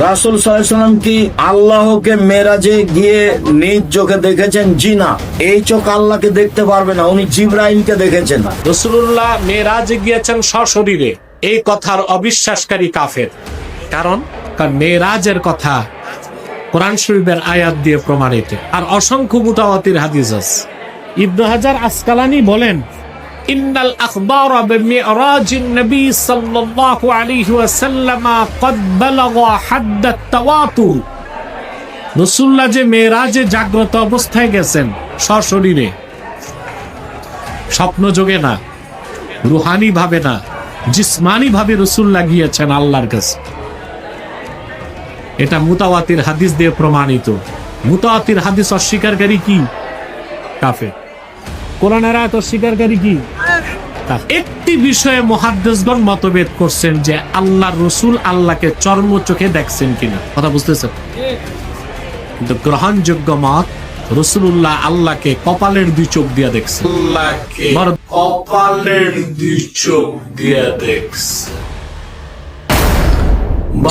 রাসূল সাল্লাল্লাহু আলাইহি ওয়াসাল্লাম কি আল্লাহকে মেরাজে গিয়ে নিজ চোখে দেখেছেন? জি না, এই চোখ আল্লাহকে দেখতে পারবে না, উনি জিবরাইলকে দেখেছেন। রাসূলুল্লাহ মেরাজে গিয়েছেন সশরীরে, এই কথার অবিশ্বাসকারী কাফের। কারণ মেরাজের কথা কোরআন শরীফের আয়াত দিয়ে প্রমাণিত, আর অসংখ্য মুতাওয়াতির হাদিস আছে। ইবনে হাজার আসকালানি বলেন, ইন্নাল আখবারা বিমিরাজিন নবী সাল্লাল্লাহু আলাইহি ওয়াসাল্লাম ক্বাদ বালাগা হাদ্দাত তাওয়াতুর। রাসূলুল্লাহ যে মেরাজে জাগ্রত অবস্থায় গেছেন সশরীরে, স্বপ্ন যোগে না, রুহানি ভাবে না, জিসমানি ভাবে রাসূলুল্লাহ গিয়েছেন আল্লাহর কাছে। এটা মুতাওয়াতির হাদিস দিয়ে প্রমাণিত। মুতাওয়াতির হাদিস অস্বীকারী কি? কাফের। কোরআনের আয়াত অস্বীকারী কি? একটি বিষয়ে মুহাদ্দিসগণ মতভেদ করছেন যে আল্লাহর রাসূল আল্লাহকে চর্ম চোখে দেখছেন কিনা। কথা বুঝতেছেন? কিন্তু গ্রহণযোগ্য মত, রাসূলুল্লাহ আল্লাহকে কপালের দুই চোখ দিয়ে দেখছেন। আল্লাহকে কপালের দুই চোখ দিয়ে দেখছেন।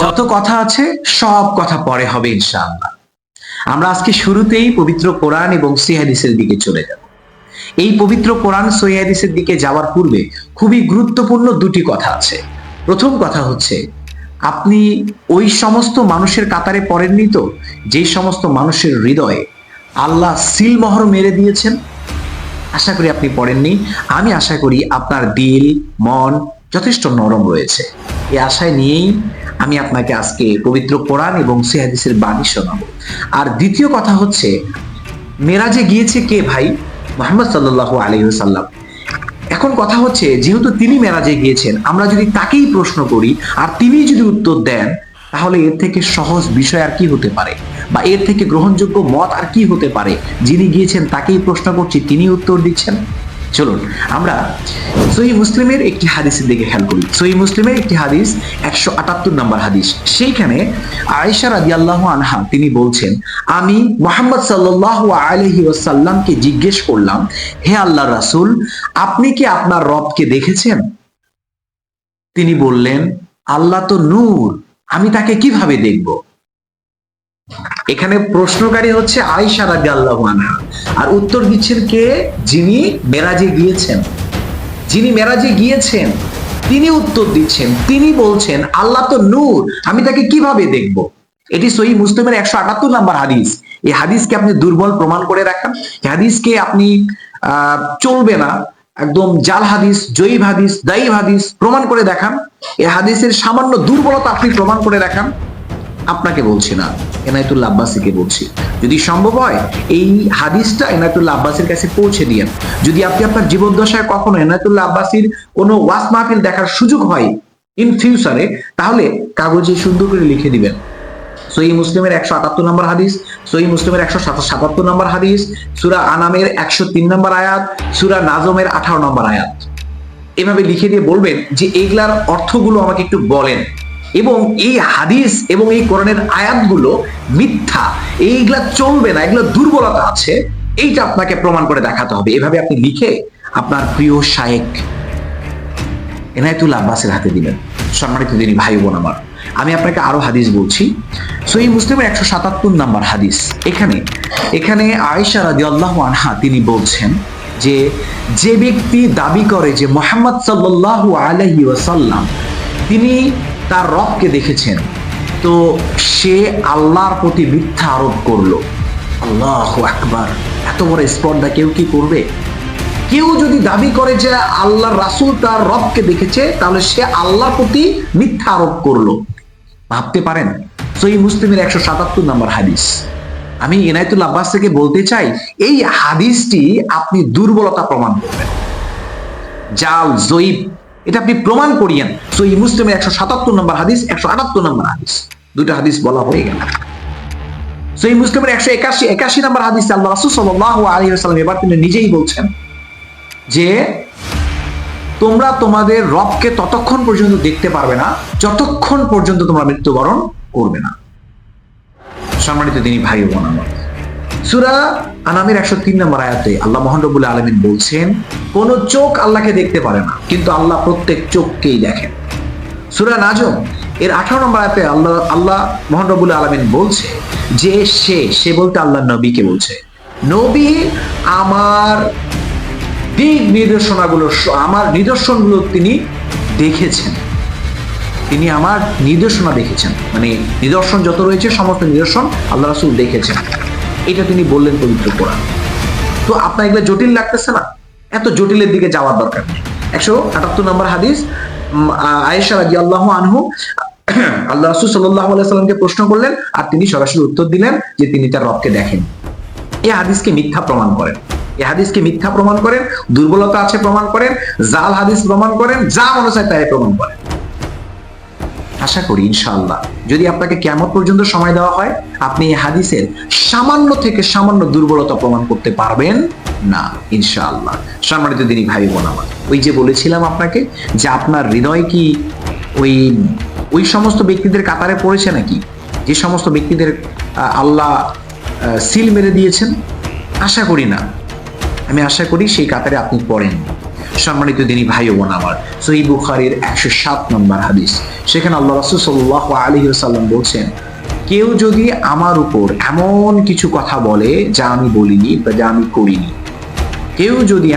যত কথা আছে সব কথা পরে হবে ইনশাআল্লাহ। আমরা আজকে শুরুতেই পবিত্র কোরআন এবং সহিহ হাদিসের দিকে চলে যাব। এই পবিত্র কোরআন সহিহ হাদিসের দিকে যাওয়ার পূর্বে খুবই গুরুত্বপূর্ণ দুটি কথা আছে। প্রথম কথা হচ্ছে, আপনি ওই সমস্ত মানুষের কাতারে পড়েননি তো যে সমস্ত মানুষের হৃদয়ে আল্লাহ সিলমোহর মেরে দিয়েছেন? আশা করি আপনি পড়েননি। আমি আশা করি আপনার দিল মন যথেষ্ট নরম রয়েছে। এই আশায় নিয়েই আমি আপনাকে আজকে পবিত্র কোরআন এবং সহিহ হাদিসের বাণী শোনাবো। আর দ্বিতীয় কথা হচ্ছে, মেরাজে গিয়েছে কে ভাই? মুহাম্মদ সাল্লাল্লাহু আলাইহি ওয়াসাল্লাম। এখন কথা হচ্ছে, যেহেতু তিনি মেরাজে গিয়েছেন, আমরা যদি তাকেই প্রশ্ন করি আর তিনি যদি উত্তর দেন, তাহলে এর থেকে সহজ বিষয় আর কি হতে পারে, বা এর থেকে গ্রহণযোগ্য মত আর কি হতে পারে? যিনি গিয়েছেন তাকেই প্রশ্ন করছি, তিনি উত্তর দিচ্ছেন। চলুন আমরা সহিহ মুসলিমের একটি হাদিসের দিকে খেয়াল করি। সহিহ মুসলিমের একটি হাদিস, 178 নম্বর হাদিস। সেইখানে আয়েশা রাদিয়াল্লাহু আনহা তিনি বলছেন, আমি মুহাম্মদ সাল্লাল্লাহু আলাইহি ওয়াসাল্লামকে জিজ্ঞেস করলাম, হে আল্লাহর রাসূল, আপনি কি আপনার রবকে দেখেছেন? তিনি বললেন, আল্লাহ তো নূর, আমি তাকে কিভাবে দেখব? এখানে প্রশ্নকারী হচ্ছে আয়েশা রাদিয়াল্লাহু আনহা, আর উত্তর দিচ্ছেন কে? যিনি মেরাজে গিয়েছেন। যিনি মেরাজে গিয়েছেন তিনি উত্তর দিচ্ছেন, তিনি বলছেন আল্লাহ তো নূর, আমি তাকে কিভাবে দেখব? এটি সহিহ মুসলিমের 178 নম্বর হাদিস। এই হাদিসকে আপনি দুর্বল প্রমাণ করে রাখেন, এই হাদিসকে আপনি চলবে না, একদম জাল হাদিস, জয়ীফ হাদিস, দাঈফ হাদিস প্রমাণ করে দেখান। এই হাদিসের সামান্য দুর্বলতা আপনি প্রমাণ করে দেখান। আপনাকে বলছি না, এনায়েতুল্লাহ আব্বাসীকে বলছি। যদি সম্ভব হয় এই হাদিসটা এনায়েতুল্লাহ আব্বাসীর কাছে পৌঁছে দিয়েন। যদি আপনি আপনার জীবদ্দশায় কখনো এনায়েতুল্লাহ আব্বাসীর কোনো ওয়াজ মাহফিল দেখার সুযোগ হয় ইন ফিউচারে, তাহলে কাগজে সুন্দর করে লিখে দিবেন সহিহ মুসলিমের 178 নম্বর হাদিস, সহিহ মুসলিমের 177 নম্বর হাদিস, সূরা আনামের 103 নম্বর আয়াত, সূরা নাজমের 18 নম্বর আয়াত। এভাবে লিখে দিয়ে বলবেন যে এইগুলার অর্থগুলো আমাকে একটু বলেন, এবং এই হাদিস এবং এই কোরআনের আয়াতগুলো মিথ্যা, এইগুলা চলবে না, এগুলো দুর্বলতা আছে, এইটা আপনাকে প্রমাণ করে দেখাতে হবে। এভাবে আপনি লিখে আপনার প্রিয় শায়েখ এনায়েতুল্লাহ আব্বাসের হাতে দিবেন। সম্মানিত দিনী ভাই বোন আমার, আমি আপনাকে আরো হাদিস বলছি। সহিহ মুসলিমের 177 নম্বর হাদিস। এখানে আয়েশা রাদিয়াল্লাহু আনহা তিনি বলছেন যে ব্যক্তি দাবি করে যে মুহাম্মদ সাল্লাল্লাহু আলাইহি ওয়াসাল্লাম তিনি তার রবকে দেখেছেন, তো সে আল্লাহর প্রতি মিথ্যা আরোপ করলো। আল্লাহু আকবার! এত বড় স্পর্ধা কেউ কি করবে? কেউ যদি দাবি করে যে আল্লাহর রাসূল তার রবকে দেখেছে, তাহলে সে আল্লাহর প্রতি মিথ্যা আরোপ করলো। ভাবতে পারেন? সহিহ মুসলিমের 177 নম্বর হাদিস। আমি এনায়েতুল্লাহ আব্বাস থেকে বলতে চাই, এই হাদিসটি আপনি দুর্বলতা প্রমাণ করবেন, জাল জয়ীফ, এটা আপনি প্রমাণ করিয়েন। সহিহ মুসলিমের 177 নম্বর হাদিস, 178 নম্বর হাদিস, দুইটা হাদিস বলা হয়ে গেল। সহিহ মুসলিমের 181 নম্বর হাদিস, আল্লাহ রাসূল সাল্লাল্লাহু আলাইহি ওয়াসাল্লাম এবার তিনি নিজেই বলছেন যে তোমরা তোমাদের রবকে ততক্ষণ পর্যন্ত দেখতে পারবে না যতক্ষণ পর্যন্ত তোমরা মৃত্যুবরণ করবে না। সম্মানিত দিনী ভাই ও বোন আমার, সূরা আনামের 103 নম্বর আয়াতে আল্লাহ মহান রব্বুল আলামিন বলছেন, কোন চোখ আল্লাহকে দেখতে পারে না, কিন্তু আল্লাহ প্রত্যেক চোখকেই দেখেন। সূরা নাজম এর 18 নম্বর আয়াতে আল্লাহ মহান রব্বুল আলামিন বলছে যে সে বলতে আল্লাহ নবীকে বলছে, নবী আমার দিক নির্দেশনাগুলো, আমার নিদর্শনগুলো তিনি দেখেছেন, তিনি আমার নির্দেশনা দেখেছেন, মানে নিদর্শন যত রয়েছে সমস্ত নিদর্শন আল্লাহ রাসূল দেখেছেন, এটা তিনি বললেন পবিত্র কোরআন। তো আপনার এগুলো জটিল লাগতেছে না? এত জটিলের দিকে যাওয়ার দরকার নেই। 178 নম্বর হাদিস, আয়েশা রাদিয়াল্লাহু আনহু আল্লাহ রাসূল সাল্লাল্লাহু আলাইহি সাল্লামকে প্রশ্ন করলেন, আর তিনি সরাসরি উত্তর দিলেন যে তিনি তার রবকে দেখেন। এই হাদিসকে মিথ্যা প্রমাণ করেন, এই হাদিসকে মিথ্যা প্রমাণ করেন, দুর্বলতা আছে প্রমাণ করেন, জাল হাদিস প্রমাণ করেন, যা মনে চায় তাই প্রমাণ করেন। আশা করি ইনশাআল্লাহ যদি আপনাকে কিয়ামত পর্যন্ত সময় দেওয়া হয়, আপনি এই হাদিসের সামান্য থেকে সামান্য দুর্বলতা প্রমাণ করতে পারবেন না ইনশাআল্লাহ। সম্মানিত দিনী ভাই বোন আমার, ওই যে বলেছিলাম আপনাকে যে আপনার হৃদয় কি ওই সমস্ত ব্যক্তিদের কাতারে পড়েছে নাকি যে সমস্ত ব্যক্তিদের আল্লাহ সিল মেরে দিয়েছেন? আশা করি না। আমি আশা করি সেই কাতারে আপনি পড়েন। সম্মানিত দিনী ভাই বোন আমার, সহিহ বুখারীর 107 নম্বর হাদিস, সেখানে আল্লাহ রাসূল সাল্লাল্লাহু আলাইহি ওয়াসাল্লাম বলছেন, কেউ যদি আমার উপর এমন কিছু কথা বলে যা আমি বলিনি বা যা আমি করিনি, কেউ যদি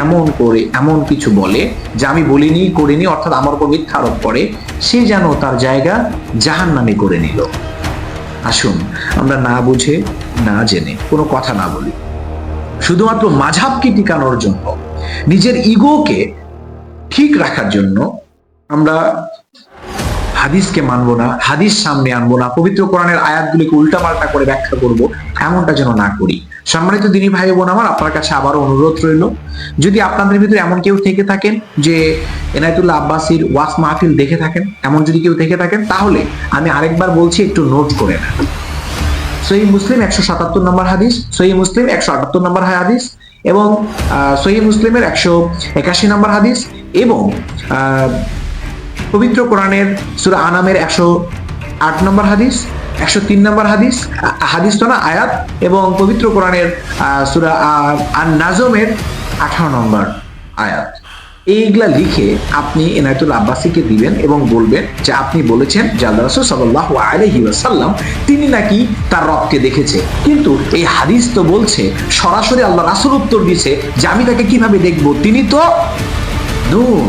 এমন কিছু বলে যা আমি বলিনি করিনি, অর্থাৎ আমার উপর মিথ্যা আরোপ করে, সে যেন তার জায়গা জাহান্নামে করে নিল। আসুন আমরা না বুঝে না জেনে কোনো কথা না বলি, শুধুমাত্র মাযহাবকে টিকানোর জন্য, নিজের ইগোকে ঠিক রাখার জন্য আমরা হাদিসকে মানবো না, হাদিস সামনে আনবো না, পবিত্র কোরআনের আয়াতগুলিকে উল্টাপাল্টা করে ব্যাখ্যা করব, এমনটা যেন না করি। সম্মানিত দিনী ভাই বোন আমার, আপনার কাছে আবারও অনুরোধ রইল, যদি আপনাদের ভিতরে এমন কেউ থেকে থাকেন যে এনায়েতুল্লাহ আব্বাসীর ওয়াজ মাহফিল দেখে থাকেন, এমন যদি কেউ থেকে থাকেন, তাহলে আমি আরেকবার বলছি, একটু নোট করে নেন। সহিহ মুসলিম 177 নম্বর হাদিস, সহিহ মুসলিম 178 নম্বর হাদিস, এবং সহিহ মুসলিমের 181 নম্বর হাদিস, এবং পবিত্র কোরআনের সূরা আনামের 108 নম্বর হাদিস, 103 নম্বর হাদিস তো না, আয়াত, এবং পবিত্র কোরআনের সূরা আন-নাজমের 18 নম্বর আয়াত। এইগুলা লিখে আপনি এনায়েতুল্লাহ আব্বাসীকে দিবেন এবং বলবেন যে আপনি বলেছেন যে আল্লাহ রাসূল সাল্লাল্লাহু আলাইহি ওয়াসাল্লাম তিনি নাকি তার রবকে দেখেছে, কিন্তু এই হাদিস তো বলছে, সরাসরি আল্লাহ রাসূল উত্তর দিয়েছে যে আমি তাকে কিভাবে দেখবো, তিনি তো নূর।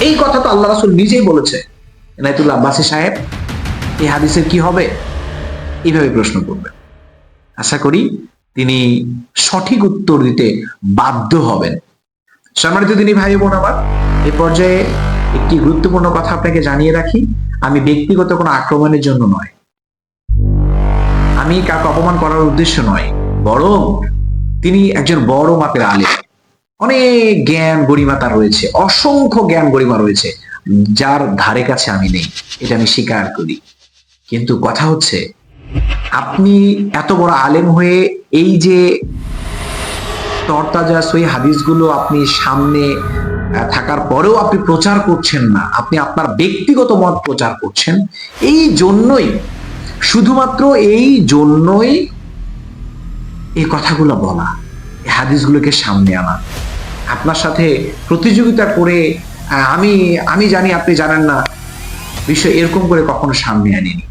এই কথা তো আল্লাহ রাসূল নিজেই বলেছে। এনায়েতুল্লাহ আব্বাসী সাহেব, এই হাদিসের কি হবে? এইভাবে প্রশ্ন করবেন। আশা করি তিনি সঠিক উত্তর দিতে বাধ্য হবেন। সম্মানিত দিনী ভাই বোন আমার, এই পর্যায়ে একটি গুরুত্বপূর্ণ কথা আপনাকে জানিয়ে রাখি, আমি ব্যক্তিগত কোনো আক্রমণের জন্য নয়, আমি কাউকে অপমান করার উদ্দেশ্য নয়, বরং তিনি একজন বড় মাপের আলেম, অনেক জ্ঞান গরিমা তার রয়েছে, অসংখ্য জ্ঞান গরিমা রয়েছে, যার ধারে কাছে আমি নেই, এটা আমি স্বীকার করি। কিন্তু কথা হচ্ছে, আপনি এত বড় আলেম হয়ে এই যে তরতাজা সহিহ হাদিসগুলো আপনি সামনে থাকার পরেও আপনি প্রচার করছেন না, আপনি আপনার ব্যক্তিগত মত প্রচার করছেন, এই জন্যই, শুধুমাত্র এই জন্যই এই কথাগুলো বলা, এই হাদিসগুলোকে সামনে আনা, আপনার সাথে প্রতিযোগিতা করে আমি জানি আপনি জানেন না বিষয় এরকম করে কখনো সামনে আনিনি।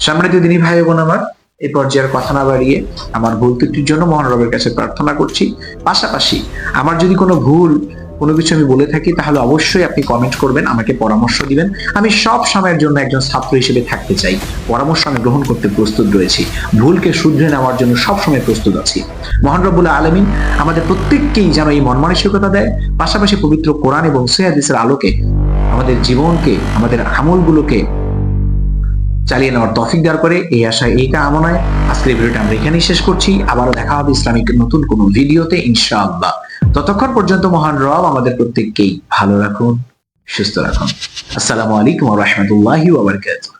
সম্মানিত দিনী ভাই বোন আমার, এই পর্যায়ের কথা না বাড়িয়ে আমার ভুল ত্রুটির জন্য মহান রবের কাছে প্রার্থনা করছি। পাশাপাশি আমার যদি কোনো কিছু আমি বলে থাকি, তাহলে অবশ্যই আপনি কমেন্ট করবেন, আমাকে পরামর্শ দিবেন। আমি সব সময়ের জন্য একজন ছাত্র হিসেবে থাকতে চাই, পরামর্শ আমি গ্রহণ করতে প্রস্তুত রয়েছি, ভুলকে শুধরে নেওয়ার জন্য সবসময় প্রস্তুত আছি। মহান রব্বুল আলামিন আমাদের প্রত্যেককেই যেন এই মন মানসিকতা দেয়, পাশাপাশি পবিত্র কোরআন এবং সহিহ হাদিসের আলোকে আমাদের জীবনকে, আমাদের আমলগুলোকে চালিয়ে নেওয়ার তৌফিক দান করে, এই আশায়, এই কামনায় আজকের ভিডিওটা আমরা এখানেই শেষ করছি। আবারও দেখা হবে ইসলামিক নতুন কোনো ভিডিওতে ইনশাআল্লাহ। ততক্ষণ পর্যন্ত মহান রব আমাদের প্রত্যেককেই ভালো রাখুন, সুস্থ রাখুন। আসসালামু আলাইকুম ওয়া রাহমাতুল্লাহি ওয়া বারাকাতুহু।